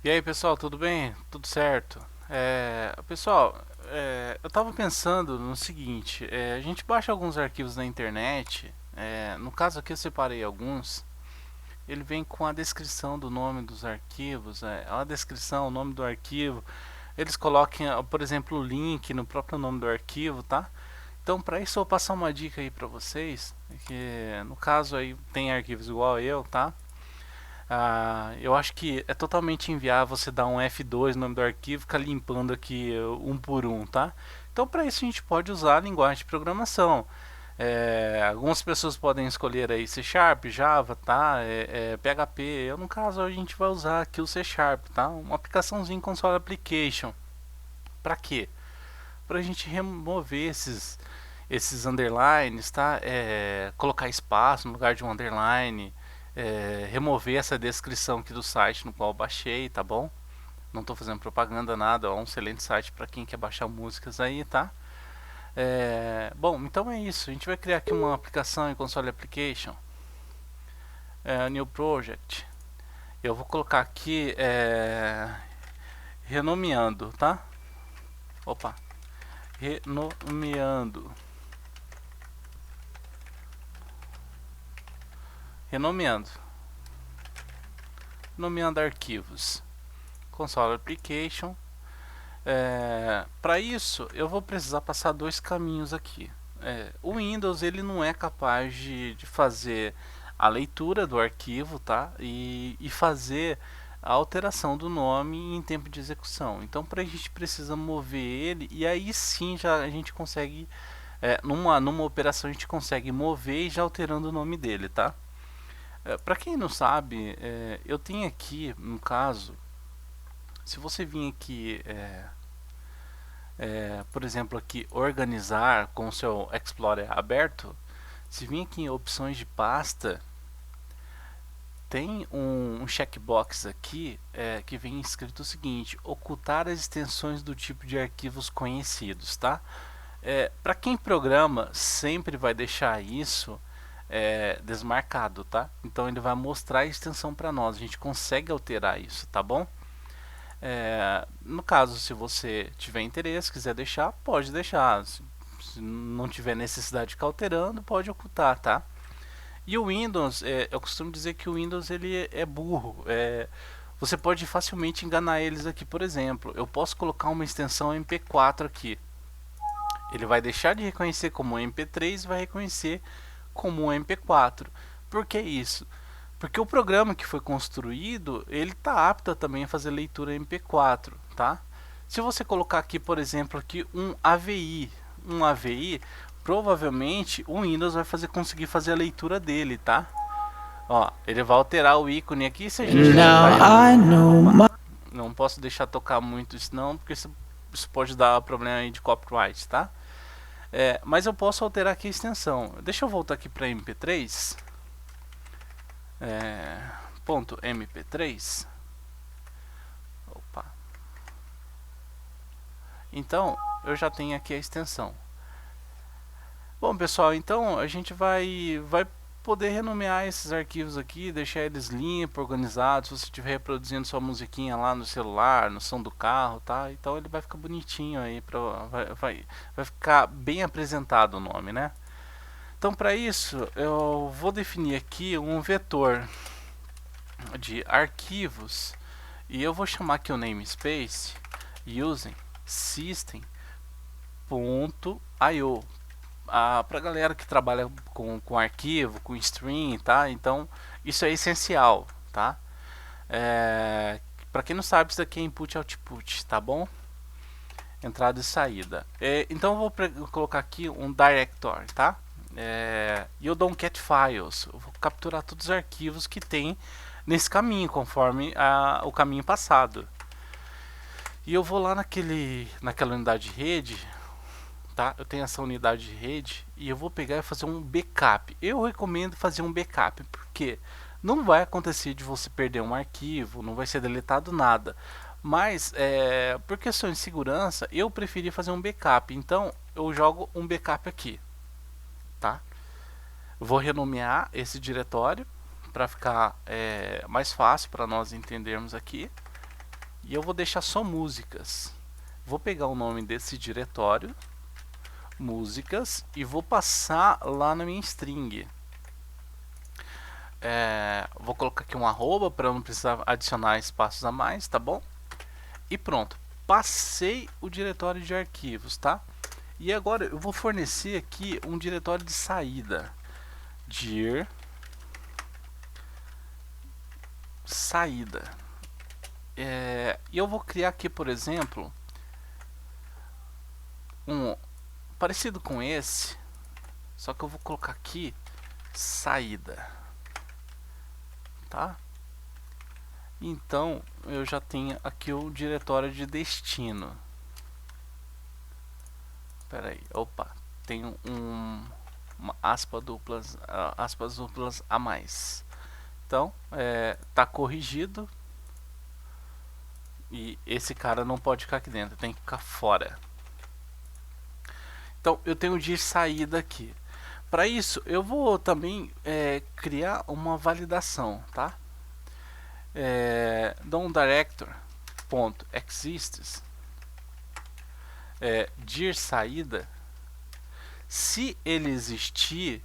E aí pessoal, tudo bem? Tudo certo? Pessoal, eu tava pensando no seguinte, a gente baixa alguns arquivos na internet, no caso aqui eu separei alguns, ele vem com a descrição do nome dos arquivos, a descrição, o nome do arquivo, eles colocam, por exemplo, o link no próprio nome do arquivo, tá? Então para isso eu vou passar uma dica aí para vocês, que no caso aí tem arquivos igual eu, tá? Eu acho que é totalmente inviável você dar um F2 no nome do arquivo e ficar limpando aqui um por um, tá? Então, para isso, a gente pode usar a linguagem de programação. Algumas pessoas podem escolher aí C Sharp, Java, tá? PHP. Eu, no caso, a gente vai usar aqui o C Sharp, tá? Uma aplicaçãozinha console application. Para quê? Para a gente remover esses underlines, tá? Colocar espaço no lugar de um underline, remover essa descrição aqui do site no qual eu baixei, tá bom? Não estou fazendo propaganda nada, é um excelente site para quem quer baixar músicas aí, tá? Bom, então é isso. A gente vai criar aqui uma aplicação em console application, new project. Eu vou colocar aqui renomeando, tá? Opa, renomeando. Renomeando. Nomeando arquivos. Console Application. Para isso, eu vou precisar passar dois caminhos aqui. O Windows ele não é capaz de fazer a leitura do arquivo, tá? E fazer a alteração do nome em tempo de execução. Então, para a gente precisa mover ele e aí sim já a gente consegue numa operação a gente consegue mover e já alterando o nome dele, tá? Para quem não sabe, eu tenho aqui, no caso, se você vir aqui, por exemplo, aqui organizar com o seu Explorer aberto, se vir aqui em opções de pasta, tem um checkbox aqui que vem escrito o seguinte: ocultar as extensões do tipo de arquivos conhecidos, tá? Para quem programa, sempre vai deixar isso desmarcado, tá? Então ele vai mostrar a extensão para nós, a gente consegue alterar isso, tá bom? No caso, se você tiver interesse, quiser deixar, pode deixar. Se não tiver necessidade de ficar alterando, pode ocultar, tá? E o Windows, eu costumo dizer que o Windows ele é burro. Você pode facilmente enganar eles aqui, por exemplo. Eu posso colocar uma extensão MP4 aqui. Ele vai deixar de reconhecer como MP3 e vai reconhecer como um MP4. Por que isso? Porque o programa que foi construído, ele está apto também a fazer leitura MP4, tá? Se você colocar aqui, por exemplo, aqui um AVI, provavelmente o Windows vai conseguir fazer a leitura dele, tá? Ó, ele vai alterar o ícone aqui se a gente não posso deixar tocar muito isso não, porque isso pode dar problema aí de copyright, tá? Mas eu posso alterar aqui a extensão. Deixa eu voltar aqui para MP3. Ponto .mp3. Opa. Então, eu já tenho aqui a extensão. Bom, pessoal, então a gente vai poder renomear esses arquivos aqui, deixar eles limpos, organizados. Se você estiver reproduzindo sua musiquinha lá no celular, no som do carro, tá? Então ele vai ficar bonitinho aí, vai ficar bem apresentado o nome, né? Então, para isso, eu vou definir aqui um vetor de arquivos e eu vou chamar aqui o namespace using system.io. Para galera que trabalha com arquivo, com string, tá? Então isso é essencial, tá? Para quem não sabe, isso daqui é input e output, tá bom? Entrada e saída. Então eu vou colocar aqui um directory, tá? E eu dou um cat files. Eu vou capturar todos os arquivos que tem nesse caminho, conforme o caminho passado. E eu vou lá naquela unidade de rede, tá? Eu tenho essa unidade de rede e eu vou pegar e fazer um backup. Eu recomendo fazer um backup, porque não vai acontecer de você perder um arquivo, não vai ser deletado nada. Mas, por questão de segurança, eu preferi fazer um backup. Então, eu jogo um backup aqui, tá? Vou renomear esse diretório para ficar mais fácil para nós entendermos aqui. e eu vou deixar só músicas. Vou pegar o nome desse diretório, músicas, e vou passar lá na minha string. Vou colocar aqui um arroba para eu não precisar adicionar espaços a mais, tá bom? E pronto, passei o diretório de arquivos, tá? E agora eu vou fornecer aqui um diretório de saída. Dir saída. E eu vou criar aqui, por exemplo, um parecido com esse, só que eu vou colocar aqui saída, tá? Então eu já tenho aqui o diretório de destino. Espera aí, opa, tem uma aspas duplas a mais. Então tá corrigido e esse cara não pode ficar aqui dentro, tem que ficar fora. Então eu tenho de saída aqui. Para isso eu vou também criar uma validação, tá? DOM_DIRECTOR.exists dir saída, se ele existir,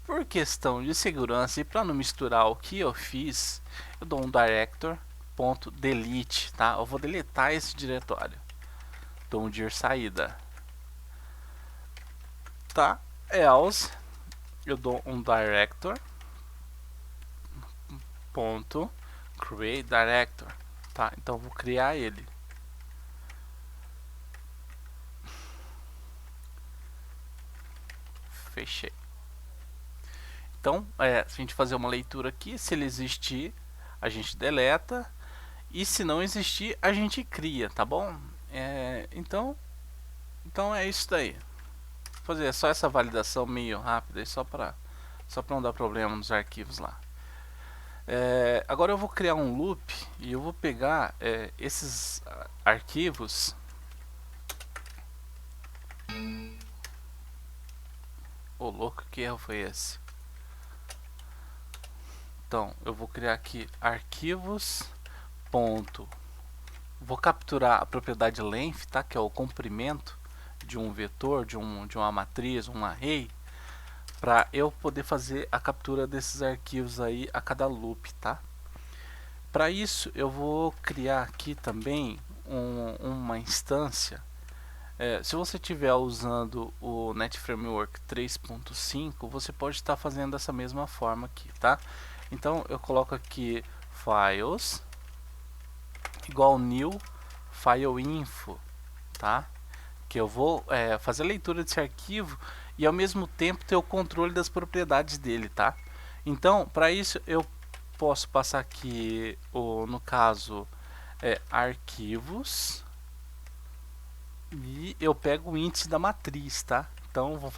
por questão de segurança e para não misturar o que eu fiz, eu dou um director.delete, tá? Eu vou deletar esse diretório. Dou um dir saída, tá? Else, eu dou um director.create director, tá? Então eu vou criar ele. Fechei. Então, se a gente fazer uma leitura aqui, se ele existir, a gente deleta, e se não existir, a gente cria, tá bom? Então é isso daí. Vou fazer só essa validação meio rápida, só para não dar problema nos arquivos lá. Agora eu vou criar um loop e eu vou pegar esses arquivos. Ô louco, que erro foi esse? Então eu vou criar aqui arquivos. Vou capturar a propriedade length, tá? Que é o comprimento de um vetor, de uma matriz, um array, para eu poder fazer a captura desses arquivos aí a cada loop, tá? Para isso eu vou criar aqui também uma instância. Se você estiver usando o Net Framework 3.5, você pode estar fazendo dessa mesma forma aqui, tá? Então eu coloco aqui files igual new file info, tá? Que eu vou fazer a leitura desse arquivo e ao mesmo tempo ter o controle das propriedades dele, tá? Então, para isso eu posso passar aqui no caso arquivos e eu pego o índice da matriz, tá? Então vou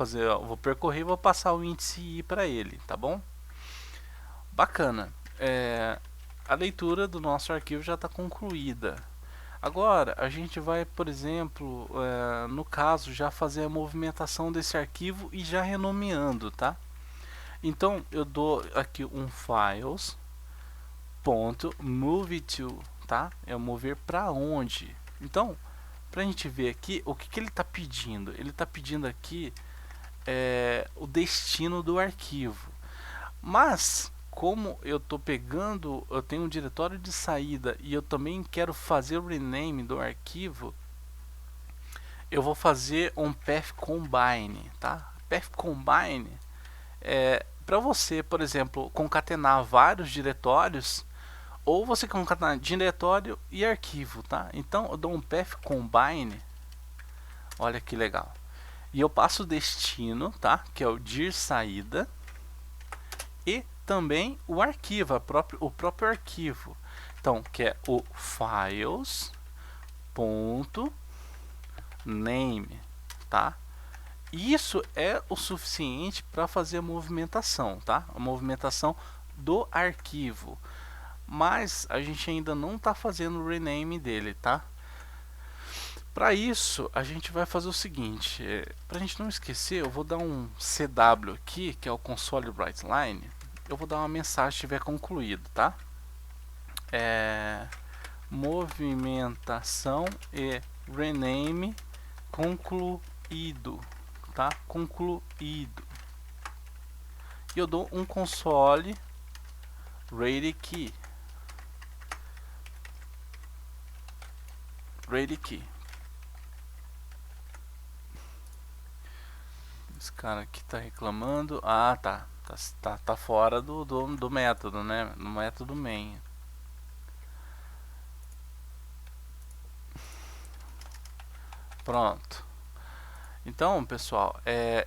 percorrer e vou passar o índice I para ele, tá bom? Bacana. A leitura do nosso arquivo já está concluída. Agora a gente vai, por exemplo, no caso, já fazer a movimentação desse arquivo e já renomeando, tá? Então eu dou aqui um files.moveTo, tá? É mover para onde? Então, para a gente ver aqui o que ele está pedindo. Ele está pedindo aqui o destino do arquivo. Mas como eu tô pegando, eu tenho um diretório de saída e eu também quero fazer o rename do arquivo, eu vou fazer um path combine, tá? Path combine para você, por exemplo, concatenar vários diretórios, ou você concatenar diretório e arquivo, tá? Então eu dou um path combine, olha que legal, e eu passo o destino, tá? Que é o dir saída, e também o arquivo, o próprio arquivo. Então, que é o files.name, tá? Isso é o suficiente para fazer a movimentação, tá? A movimentação do arquivo. Mas a gente ainda não está fazendo o rename dele, tá? Para isso, a gente vai fazer o seguinte, para a gente não esquecer, eu vou dar um CW aqui, que é o console write line. Eu vou dar uma mensagem se estiver concluído, tá? movimentação e rename concluído, tá? Concluído. E eu dou um console ready key. Ready key. Esse cara aqui tá reclamando. Ah, tá fora do método, né? No método main. Pronto. Então, pessoal,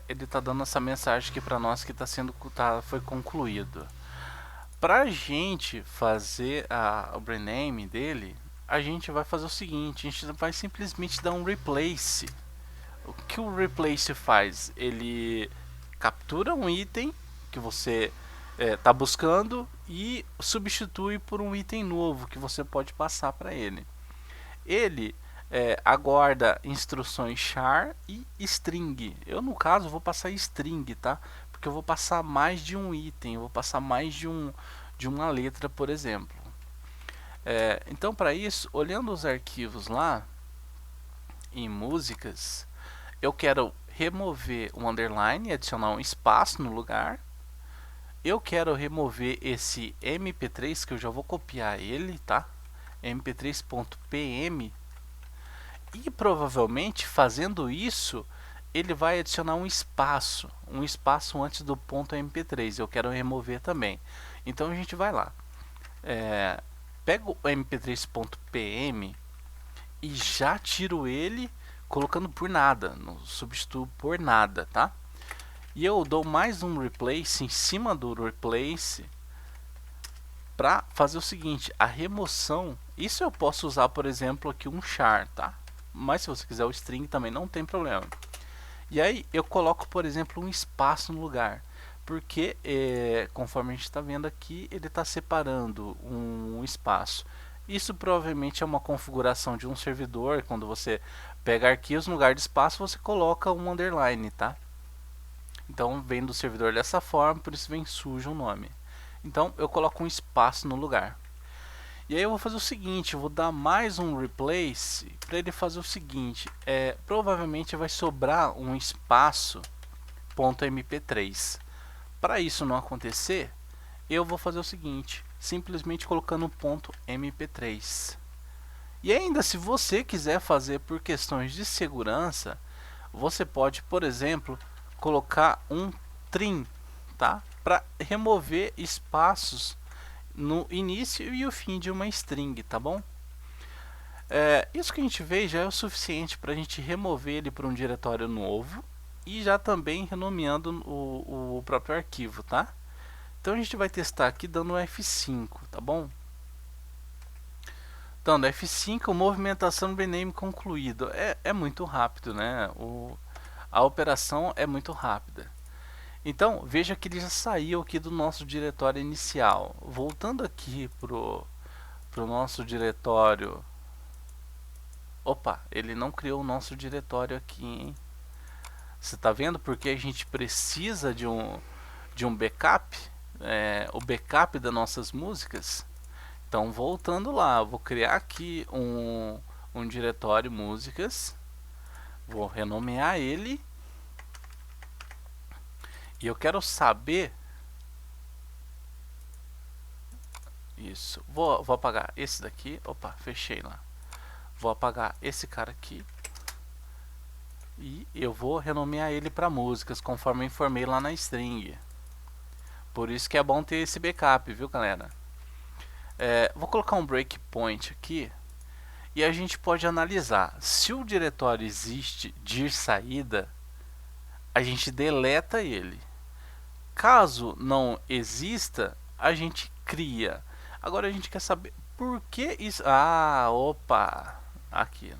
ele tá dando essa mensagem aqui para nós que foi concluído. Pra gente fazer o rename dele, a gente vai fazer o seguinte: a gente vai simplesmente dar um replace. O que o replace faz? Ele captura um item que você está buscando e substitui por um item novo que você pode passar para ele. Ele aguarda instruções char e string. Eu, no caso, vou passar string, tá? Porque eu vou passar mais de um item, eu vou passar mais de uma letra, por exemplo. Então, para isso, olhando os arquivos lá em músicas, eu quero remover o underline e adicionar um espaço no lugar. Eu quero remover esse mp3, que eu já vou copiar ele, tá? mp3.pm. E provavelmente, fazendo isso, ele vai adicionar um espaço antes do ponto mp3. Eu quero remover também. Então a gente vai lá. Pego o mp3.pm e já tiro ele colocando por nada, não substituo por nada, tá? E eu dou mais um replace em cima do replace para fazer o seguinte: a remoção. Isso eu posso usar, por exemplo, aqui um char, tá? Mas se você quiser o string também não tem problema. E aí eu coloco, por exemplo, um espaço no lugar, porque conforme a gente está vendo aqui, ele está separando um espaço. Isso provavelmente é uma configuração de um servidor. Quando você pega arquivos, no lugar de espaço você coloca um underline, tá? Então vem do servidor dessa forma, por isso vem sujo o nome. Então eu coloco um espaço no lugar. E aí eu vou fazer o seguinte: eu vou dar mais um replace para ele fazer o seguinte: provavelmente vai sobrar um espaço .mp3. Para isso não acontecer, eu vou fazer o seguinte: simplesmente colocando ponto mp3. E ainda, se você quiser fazer por questões de segurança, você pode, por exemplo, colocar um trim, tá? Para remover espaços no início e o fim de uma string, tá bom? Isso que a gente vê já é o suficiente para a gente remover ele para um diretório novo e já também renomeando o próprio arquivo, tá? Então a gente vai testar aqui dando F5, tá bom? Dando F5, movimentação rename concluído. É muito rápido, né? A operação é muito rápida. Então veja que ele já saiu aqui do nosso diretório inicial. Voltando aqui pro nosso diretório. Opa, ele não criou o nosso diretório aqui, hein? Você está vendo porque a gente precisa de um backup? O backup das nossas músicas. Então voltando lá, eu vou criar aqui um diretório músicas. Vou renomear ele. E eu quero saber. Isso. Vou apagar esse daqui. Opa, fechei lá. Vou apagar esse cara aqui. E eu vou renomear ele para músicas, conforme eu informei lá na string. Por isso que é bom ter esse backup, viu, galera? Vou colocar um breakpoint aqui. E a gente pode analisar. Se o diretório existe dir saída, a gente deleta ele. Caso não exista, a gente cria. Agora a gente quer saber por que isso. Ah, opa! Aqui,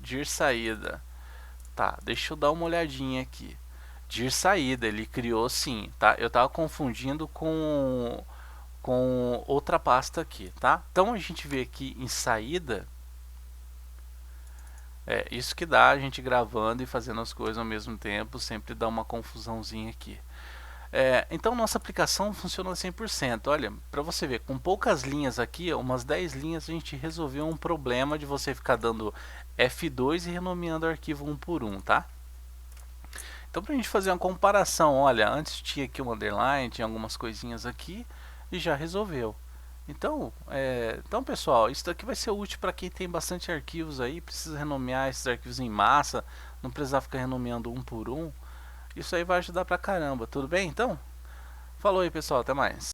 dir saída. Tá, deixa eu dar uma olhadinha aqui. Dir saída, ele criou sim, tá? Eu tava confundindo com outra pasta aqui, tá? Então a gente vê aqui em saída. Isso que dá a gente gravando e fazendo as coisas ao mesmo tempo, sempre dá uma confusãozinha aqui. Então nossa aplicação funciona 100%. Olha, para você ver, com poucas linhas aqui, umas 10 linhas, a gente resolveu um problema de você ficar dando F2 e renomeando o arquivo um por um, tá? Então para a gente fazer uma comparação, olha, antes tinha aqui um underline, tinha algumas coisinhas aqui e já resolveu. Então pessoal, isso daqui vai ser útil para quem tem bastante arquivos aí, precisa renomear esses arquivos em massa, não precisar ficar renomeando um por um. Isso aí vai ajudar pra caramba, tudo bem então? Falou aí pessoal, até mais.